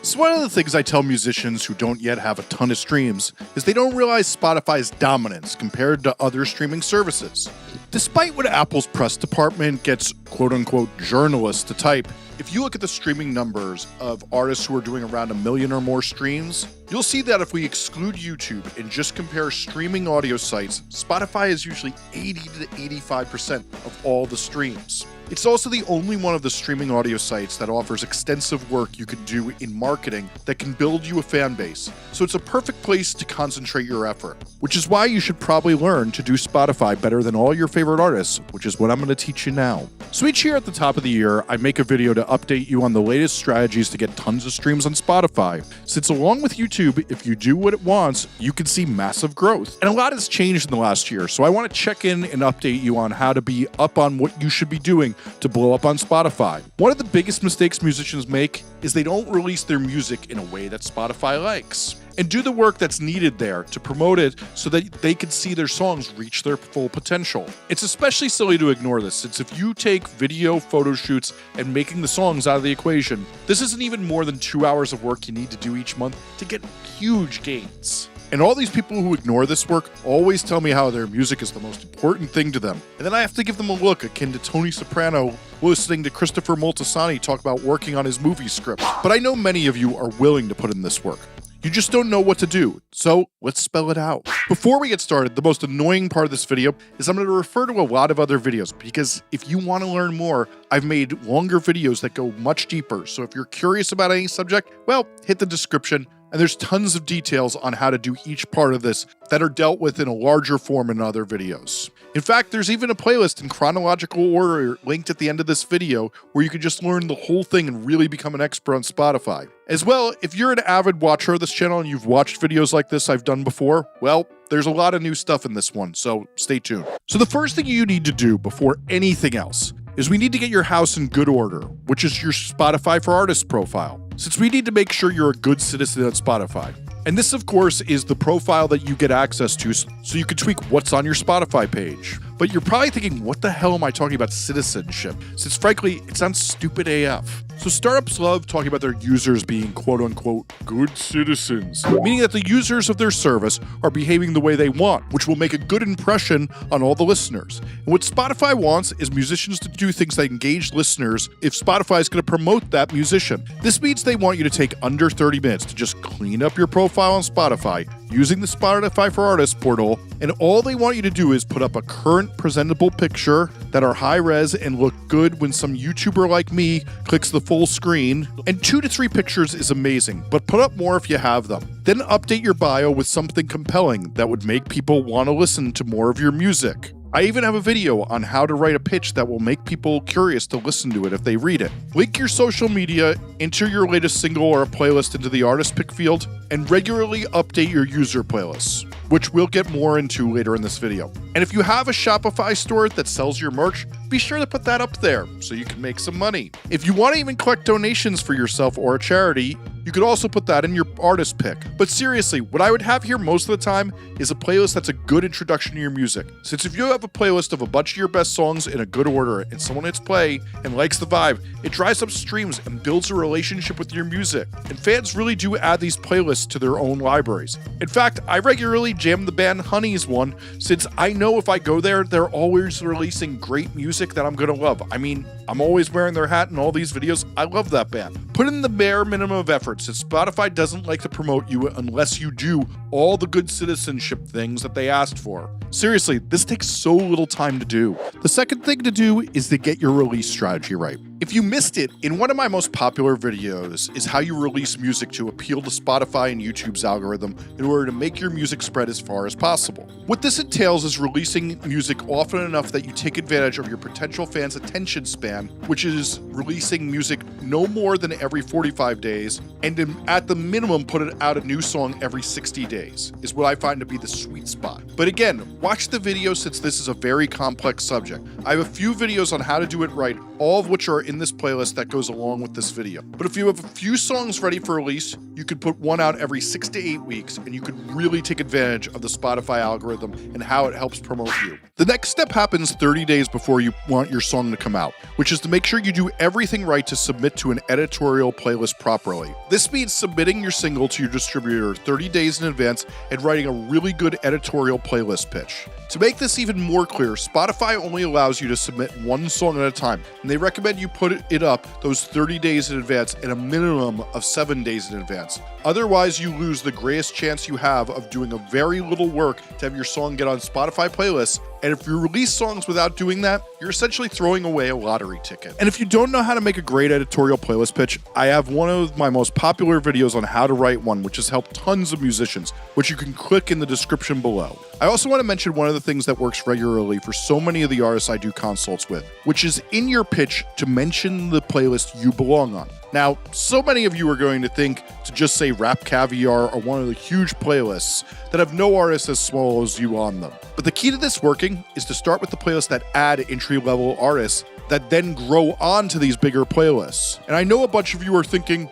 So one of the things I tell musicians who don't yet have a ton of streams is they don't realize Spotify's dominance compared to other streaming services. Despite what Apple's press department gets quote-unquote journalists to type, if you look at the streaming numbers of artists who are doing around 1 million or more streams, you'll see that if we exclude YouTube and just compare streaming audio sites, Spotify is usually 80 to 85% of all the streams. It's also the only one of the streaming audio sites that offers extensive work you can do in marketing that can build you a fan base, so it's a perfect place to concentrate your effort. Which is why you should probably learn to do Spotify better than all your favorite artists, which is what I'm going to teach you now. So each year at the top of the year, I make a video to update you on the latest strategies to get tons of streams on Spotify, since along with YouTube, if you do what it wants, you can see massive growth. And a lot has changed in the last year, so I want to check in and update you on how to be up on what you should be doing to blow up on Spotify. One of the biggest mistakes musicians make is they don't release their music in a way that Spotify likes, and do the work that's needed there to promote it so that they can see their songs reach their full potential. It's especially silly to ignore this, since if you take video photo shoots and making the songs out of the equation, this isn't even more than 2 hours of work you need to do each month to get huge gains. And all these people who ignore this work always tell me how their music is the most important thing to them. And then I have to give them a look akin to Tony Soprano listening to Christopher Moltisanti talk about working on his movie script. But I know many of you are willing to put in this work. You just don't know what to do, so let's spell it out. Before we get started, the most annoying part of this video is I'm going to refer to a lot of other videos, because if you want to learn more, I've made longer videos that go much deeper. So if you're curious about any subject, well, hit the description. And there's tons of details on how to do each part of this that are dealt with in a larger form in other videos. In fact, there's even a playlist in chronological order linked at the end of this video where you can just learn the whole thing and really become an expert on Spotify. As well, if you're an avid watcher of this channel and you've watched videos like this I've done before, well, there's a lot of new stuff in this one, so stay tuned. So the first thing you need to do before anything else is we need to get your house in good order, which is your Spotify for Artists profile, since we need to make sure you're a good citizen at Spotify. And this, of course, is the profile that you get access to so you can tweak what's on your Spotify page. But you're probably thinking, what the hell am I talking about citizenship? Since frankly, it sounds stupid AF. So startups love talking about their users being quote-unquote good citizens, meaning that the users of their service are behaving the way they want, which will make a good impression on all the listeners. And what Spotify wants is musicians to do things that engage listeners if Spotify is going to promote that musician. This means they want you to take under 30 minutes to just clean up your profile on Spotify using the Spotify for Artists portal, and all they want you to do is put up a current presentable picture that are high res and look good when some YouTuber like me clicks the full screen. And 2 to 3 pictures is amazing, but put up more if you have them. Then update your bio with something compelling that would make people want to listen to more of your music. I even have a video on how to write a pitch that will make people curious to listen to it if they read it. Link your social media, enter your latest single or a playlist into the artist pick field, and regularly update your user playlists, which we'll get more into later in this video. And if you have a Shopify store that sells your merch, be sure to put that up there so you can make some money. If you want to even collect donations for yourself or a charity, you could also put that in your artist pick. But seriously, what I would have here most of the time is a playlist that's a good introduction to your music. Since if you have a playlist of a bunch of your best songs in a good order and someone hits play and likes the vibe, it drives up streams and builds a relationship with your music. And fans really do add these playlists to their own libraries. In fact, I regularly jam the band Honey's one, since I know if I go there, they're always releasing great music that I'm gonna love. I mean, I'm always wearing their hat in all these videos. I love that band. Put in the bare minimum of effort, since Spotify doesn't like to promote you unless you do all the good citizenship things that they asked for. Seriously, this takes so little time to do. The second thing to do is to get your release strategy right. If you missed it, in one of my most popular videos is how you release music to appeal to Spotify and YouTube's algorithm in order to make your music spread as far as possible. What this entails is releasing music often enough that you take advantage of your potential fans' attention span, which is releasing music no more than every 45 days, and at the minimum put it out a new song every 60 days, is what I find to be the sweet spot. But again, watch the video since this is a very complex subject. I have a few videos on how to do it right, all of which are in this playlist that goes along with this video. But if you have a few songs ready for release, you you could put one out every 6 to 8 weeks, and you could really take advantage of the Spotify algorithm and how it helps promote you. The next step happens 30 days before you want your song to come out, which is to make sure you do everything right to submit to an editorial playlist properly. This means submitting your single to your distributor 30 days in advance and writing a really good editorial playlist pitch. To make this even more clear, Spotify only allows you to submit one song at a time, and they recommend you put it up those 30 days in advance and a minimum of 7 days in advance. Otherwise, you lose the greatest chance you have of doing a very little work to have your song get on Spotify playlists, and if you release songs without doing that, you're essentially throwing away a lottery ticket. And if you don't know how to make a great editorial playlist pitch, I have one of my most popular videos on how to write one, which has helped tons of musicians, which you can click in the description below. I also want to mention one of the things that works regularly for so many of the artists I do consults with, which is in your pitch to mention the playlist you belong on. Now, so many of you are going to think to just say Rap Caviar or one of the huge playlists that have no artists as small as you on them. But the key to this working is to start with the playlists that add entry-level artists that then grow onto these bigger playlists. And I know a bunch of you are thinking,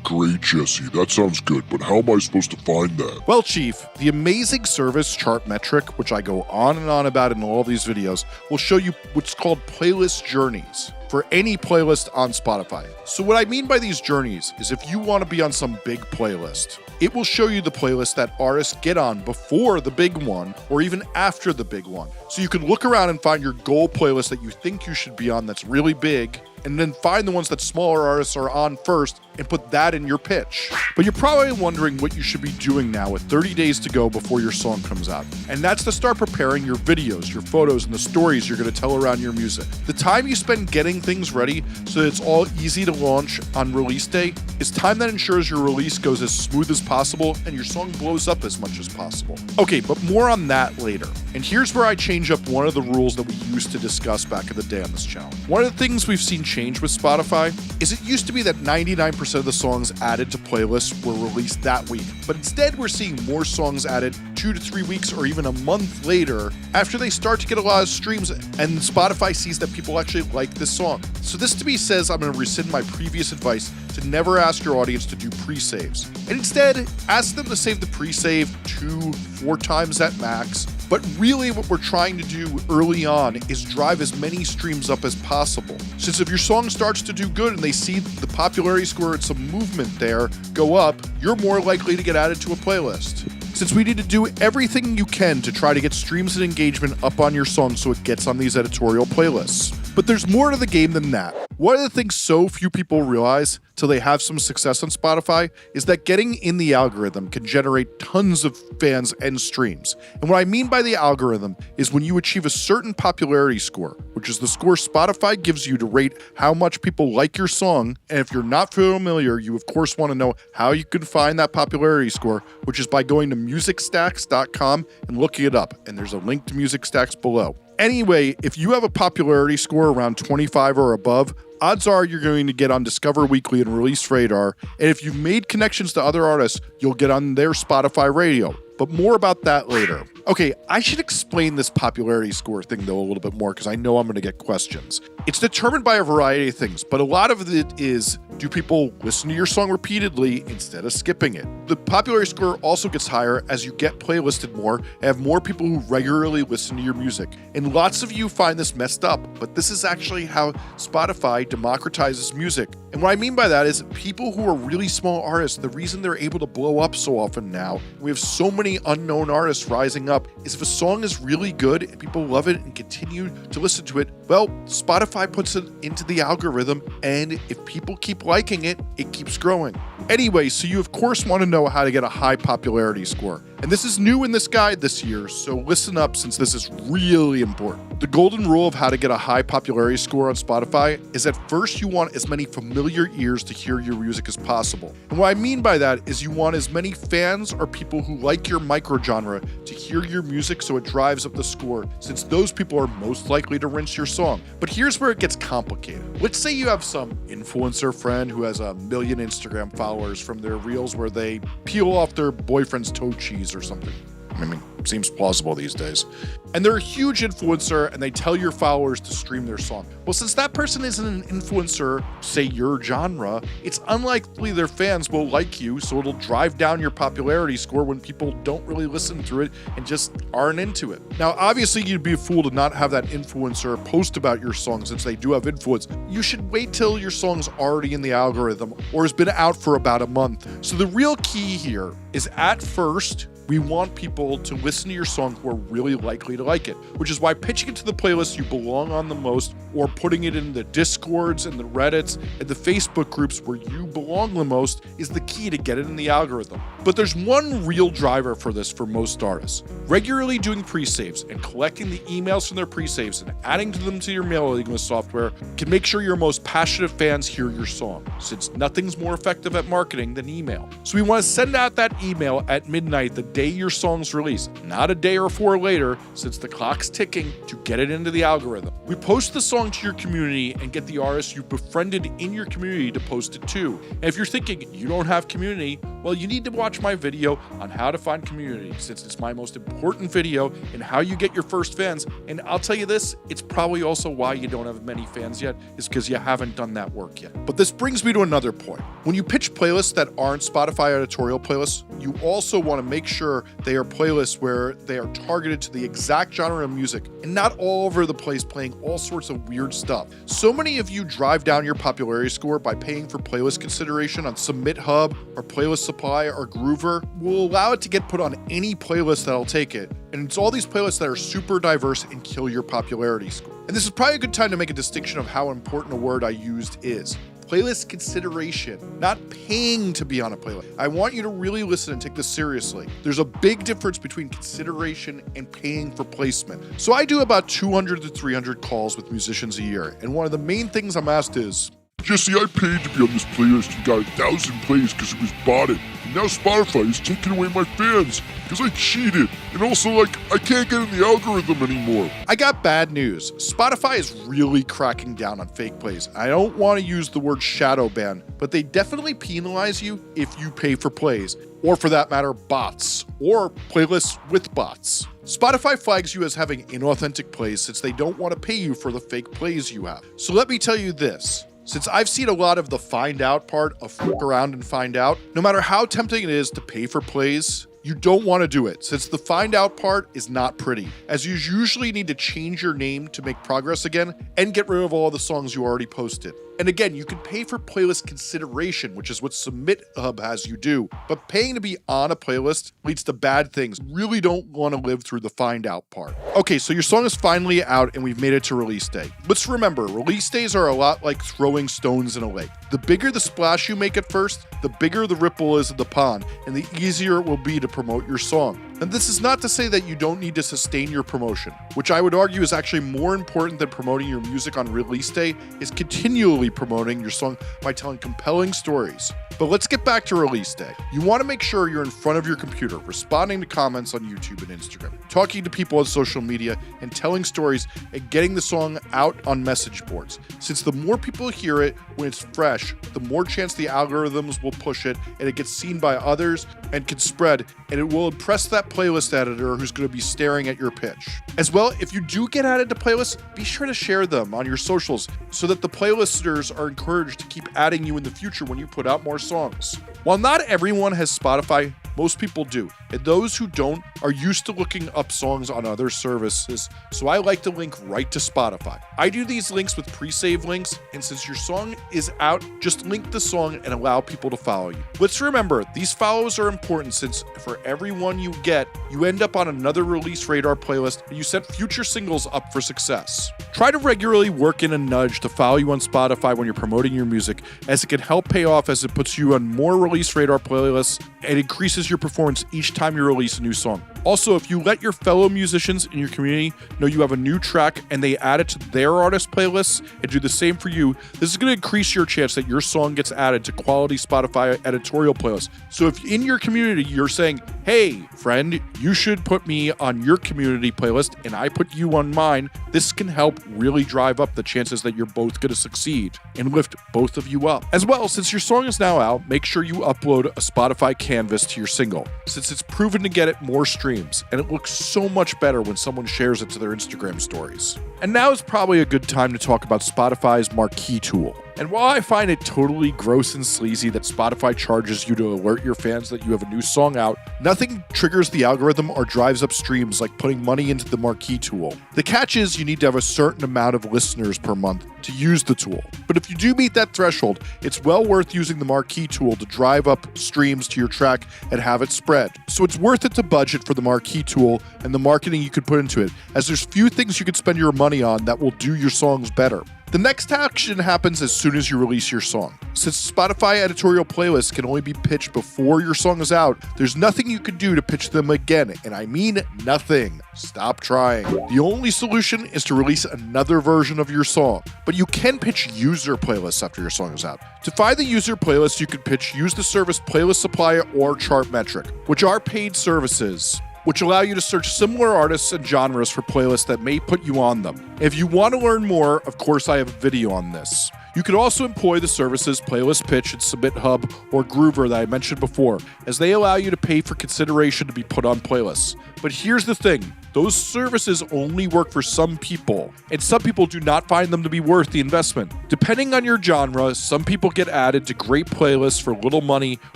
Great, Jesse, that sounds good, but how am I supposed to find that? Well, Chief, the amazing service Chartmetric, which I go on and on about in all these videos, will show you what's called playlist journeys for any playlist on Spotify. So what I mean by these journeys is if you want to be on some big playlist, it will show you the playlist that artists get on before the big one or even after the big one. So you can look around and find your goal playlist that you think you should be on that's really big, and then find the ones that smaller artists are on first and put that in your pitch. But you're probably wondering what you should be doing now with 30 days to go before your song comes out. And that's to start preparing your videos, your photos, and the stories you're going to tell around your music. The time you spend getting things ready so that it's all easy to launch on release day is time that ensures your release goes as smooth as possible and your song blows up as much as possible. Okay, but more on that later. And here's where I change up one of the rules that we used to discuss back in the day on this channel. One of the things we've seen change with Spotify is it used to be that 99% of the songs added to playlists were released that week, but instead we're seeing more songs added 2 to 3 weeks or even a month later after they start to get a lot of streams and Spotify sees that people actually like this song. So this to me says I'm going to rescind my previous advice to never ask your audience to do pre-saves, and instead ask them to save the pre-save 2-4 times at max. But really what we're trying to do early on is drive as many streams up as possible. Since if your song starts to do good and they see the popularity score and some movement there go up, you're more likely to get added to a playlist. Since we need to do everything you can to try to get streams and engagement up on your song so it gets on these editorial playlists. But there's more to the game than that. One of the things so few people realize till they have some success on Spotify is that getting in the algorithm can generate tons of fans and streams. And what I mean by the algorithm is when you achieve a certain popularity score, which is the score Spotify gives you to rate how much people like your song. And if you're not familiar, you of course want to know how you can find that popularity score, which is by going to musicstacks.com and looking it up. And there's a link to Music Stacks below. Anyway, if you have a popularity score around 25 or above, odds are you're going to get on Discover Weekly and Release Radar, and if you've made connections to other artists, you'll get on their Spotify radio. But more about that later. Okay, I should explain this popularity score thing though a little bit more because I know I'm going to get questions. It's determined by a variety of things, but a lot of it is, do people listen to your song repeatedly instead of skipping it? The popularity score also gets higher as you get playlisted more and have more people who regularly listen to your music. And lots of you find this messed up, but this is actually how Spotify democratizes music. And what I mean by that is people who are really small artists, the reason they're able to blow up so often now, we have so many unknown artists rising up, is if a song is really good and people love it and continue to listen to it, well, Spotify puts it into the algorithm, and if people keep liking it, it keeps growing. Anyway, so you of course want to know how to get a high popularity score. And this is new in this guide this year, so listen up since this is really important. The golden rule of how to get a high popularity score on Spotify is that first you want as many familiar ears to hear your music as possible. And what I mean by that is you want as many fans or people who like your microgenre to hear your music so it drives up the score, since those people are most likely to rinse your song. But here's where it gets complicated. Let's say you have some influencer friend who has 1 million Instagram followers from their reels where they peel off their boyfriend's toe cheese or something. I mean, seems plausible these days. And they're a huge influencer and they tell your followers to stream their song. Well, since that person isn't an influencer, say your genre, it's unlikely their fans will like you, so it'll drive down your popularity score when people don't really listen to it and just aren't into it. Now, obviously, you'd be a fool to not have that influencer post about your song since they do have influence. You should wait till your song's already in the algorithm or has been out for about a month. So the real key here is at first, we want people to listen to your song who are really likely to like it, which is why pitching it to the playlist you belong on the most or putting it in the Discords and the Reddits and the Facebook groups where you belong the most is the key to get it in the algorithm. But there's one real driver for this for most artists. Regularly doing pre-saves and collecting the emails from their pre-saves and adding them to your mailing list software can make sure your most passionate fans hear your song, since nothing's more effective at marketing than email. So we want to send out that email at midnight the day your song's released, not a day or four later, since the clock's ticking to get it into the algorithm. We post the song to your community and get the artists you befriended in your community to post it too. And if you're thinking you don't have community, well, you need to watch my video on how to find community, since it's my most important video in how you get your first fans. And I'll tell you this, it's probably also why you don't have many fans yet, is because you haven't done that work yet. But this brings me to another point. When you pitch playlists that aren't Spotify editorial playlists, you also want to make sure they are playlists where they are targeted to the exact genre of music and not all over the place playing all sorts of weird stuff. So many of you drive down your popularity score by paying for playlist consideration on Submit Hub or Playlist Supply or Groover. Will allow it to get put on any playlist that'll take it. And it's all these playlists that are super diverse and kill your popularity score. And this is probably a good time to make a distinction of how important a word I used is. Playlist consideration, not paying to be on a playlist. I want you to really listen and take this seriously. There's a big difference between consideration and paying for placement. So I do about 200 to 300 calls with musicians a year, and one of the main things I'm asked is, Jesse, I paid to be on this playlist and got 1,000 plays because it was botted. And now Spotify is taking away my fans because I cheated. And also, I can't get in the algorithm anymore. I got bad news. Spotify is really cracking down on fake plays. I don't want to use the word shadow ban, but they definitely penalize you if you pay for plays, or for that matter, bots, or playlists with bots. Spotify flags you as having inauthentic plays since they don't want to pay you for the fake plays you have. So let me tell you this. Since I've seen a lot of the find out part of fuck around and find out, no matter how tempting it is to pay for plays, you don't want to do it, since the find out part is not pretty, as you usually need to change your name to make progress again and get rid of all the songs you already posted. And again, you can pay for playlist consideration, which is what Submit Hub has you do, but paying to be on a playlist leads to bad things. Really don't want to live through the find out part. Okay, so your song is finally out and we've made it to release day. Let's remember, release days are a lot like throwing stones in a lake. The bigger the splash you make at first, the bigger the ripple is in the pond, and the easier it will be to promote your song. And this is not to say that you don't need to sustain your promotion, which I would argue is actually more important than promoting your music on release day, is continually promoting your song by telling compelling stories. But let's get back to release day. You want to make sure you're in front of your computer, responding to comments on YouTube and Instagram, talking to people on social media, and telling stories and getting the song out on message boards. Since the more people hear it when it's fresh, the more chance the algorithms will push it and it gets seen by others and can spread, and it will impress that playlist editor who's going to be staring at your pitch. As well, if you do get added to playlists, be sure to share them on your socials so that the playlisters are encouraged to keep adding you in the future when you put out more songs. While not everyone has Spotify, most people do, and those who don't are used to looking up songs on other services, so I like to link right to Spotify. I do these links with pre-save links, and since your song is out, just link the song and allow people to follow you. Let's remember, these follows are important since for every one you get, you end up on another release radar playlist and you set future singles up for success. Try to regularly work in a nudge to follow you on Spotify when you're promoting your music, as it can help pay off as it puts you on more release radar playlists and increases your performance each time you release a new song. Also, if you let your fellow musicians in your community know you have a new track and they add it to their artist playlists and do the same for you, this is going to increase your chance that your song gets added to quality Spotify editorial playlists. So if in your community you're saying, hey, friend, you should put me on your community playlist and I put you on mine, this can help really drive up the chances that you're both going to succeed and lift both of you up. As well, since your song is now out, make sure you upload a Spotify canvas to your single, since it's proven to get it more streams streams, and it looks so much better when someone shares it to their Instagram stories. And now is probably a good time to talk about Spotify's marquee tool. And while I find it totally gross and sleazy that Spotify charges you to alert your fans that you have a new song out, nothing triggers the algorithm or drives up streams like putting money into the marquee tool. The catch is you need to have a certain amount of listeners per month to use the tool. But if you do meet that threshold, it's well worth using the marquee tool to drive up streams to your track and have it spread. So it's worth it to budget for the marquee tool and the marketing you could put into it, as there's few things you could spend your money on that will do your songs better. The next action happens as soon as you release your song. Since Spotify editorial playlists can only be pitched before your song is out, there's nothing you can do to pitch them again, and I mean nothing. Stop trying. The only solution is to release another version of your song, but you can pitch user playlists after your song is out. To find the user playlist you can pitch, use the service Playlist Supply or Chartmetric, which are paid services which allow you to search similar artists and genres for playlists that may put you on them. If you want to learn more, of course I have a video on this. You can also employ the services Playlist Pitch and Submit Hub or Groover that I mentioned before, as they allow you to pay for consideration to be put on playlists. But here's the thing, those services only work for some people, and some people do not find them to be worth the investment. Depending on your genre, some people get added to great playlists for little money,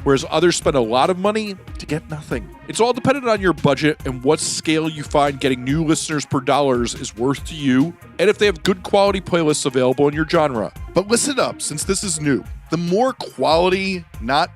whereas others spend a lot of money to get nothing. It's all dependent on your budget and what scale you find getting new listeners per dollars is worth to you, and if they have good quality playlists available in your genre. But listen up, since this is new, the more quality, not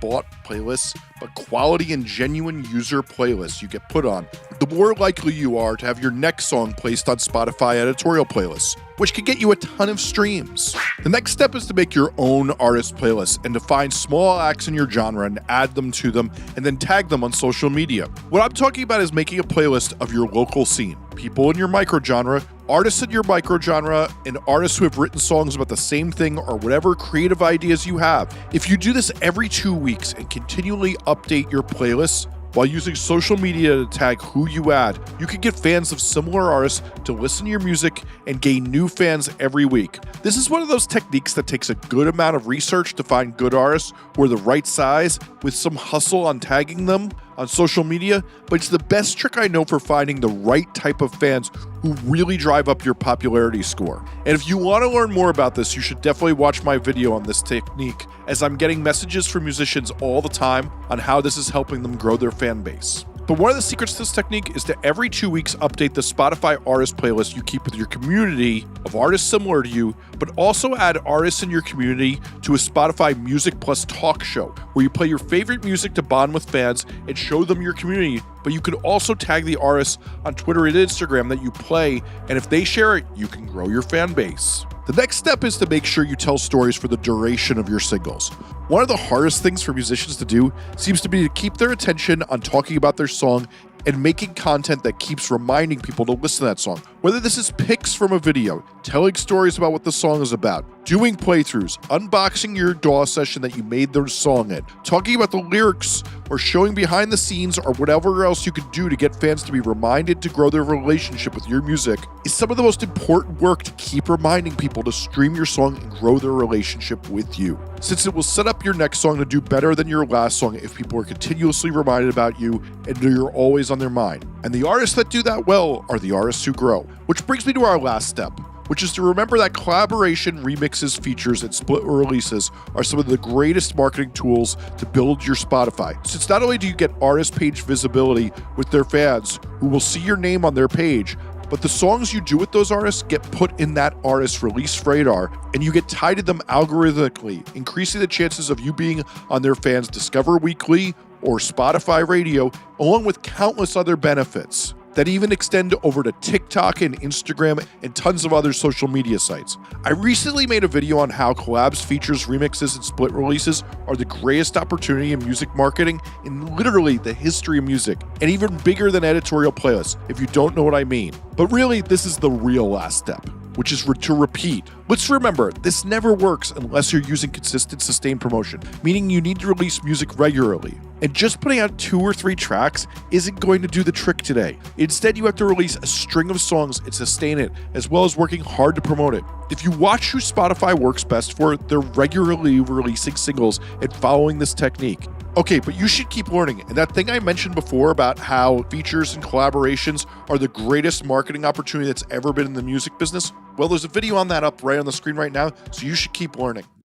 bought playlists, but quality and genuine user playlists you get put on, the more likely you are to have your next song placed on Spotify editorial playlists, which can get you a ton of streams. The next step is to make your own artist playlist and to find small acts in your genre and add them to them and then tag them on social media. What I'm talking about is making a playlist of your local scene, people in your microgenre, artists in your microgenre, and artists who have written songs about the same thing or whatever creative ideas you have. If you do this every 2 weeks and continually update your playlists while using social media to tag who you add, you can get fans of similar artists to listen to your music and gain new fans every week. This is one of those techniques that takes a good amount of research to find good artists who are the right size with some hustle on tagging them on social media, but it's the best trick I know for finding the right type of fans who really drive up your popularity score. And if you want to learn more about this, you should definitely watch my video on this technique, as I'm getting messages from musicians all the time on how this is helping them grow their fan base. But one of the secrets to this technique is to every 2 weeks update the Spotify artist playlist you keep with your community of artists similar to you, but also add artists in your community to a Spotify Music Plus talk show, where you play your favorite music to bond with fans and show them your community, but you can also tag the artists on Twitter and Instagram that you play, and if they share it, you can grow your fan base. The next step is to make sure you tell stories for the duration of your singles. One of the hardest things for musicians to do seems to be to keep their attention on talking about their song and making content that keeps reminding people to listen to that song. Whether this is pics from a video, telling stories about what the song is about, doing playthroughs, unboxing your DAW session that you made their song in, talking about the lyrics, or showing behind the scenes, or whatever else you could do to get fans to be reminded to grow their relationship with your music, is some of the most important work to keep reminding people to stream your song and grow their relationship with you. Since it will set up your next song to do better than your last song if people are continuously reminded about you and you're always on their mind. And the artists that do that well are the artists who grow. Which brings me to our last step, which is to remember that collaboration, remixes, features, and split releases are some of the greatest marketing tools to build your Spotify. Since not only do you get artist page visibility with their fans who will see your name on their page, but the songs you do with those artists get put in that artist's release radar, and you get tied to them algorithmically, increasing the chances of you being on their fans' Discover Weekly or Spotify Radio, along with countless other benefits that even extend over to TikTok and Instagram and tons of other social media sites. I recently made a video on how collabs, features, remixes, and split releases are the greatest opportunity in music marketing in literally the history of music, and even bigger than editorial playlists, if you don't know what I mean. But really, this is the real last step, which is to repeat. Let's remember, this never works unless you're using consistent, sustained promotion, meaning you need to release music regularly. And just putting out 2 or 3 tracks isn't going to do the trick today. Instead, you have to release a string of songs and sustain it, as well as working hard to promote it. If you watch who Spotify works best for, they're regularly releasing singles and following this technique. Okay, but you should keep learning. And that thing I mentioned before about how features and collaborations are the greatest marketing opportunity that's ever been in the music business, well, there's a video on that up right on the screen right now, so you should keep learning.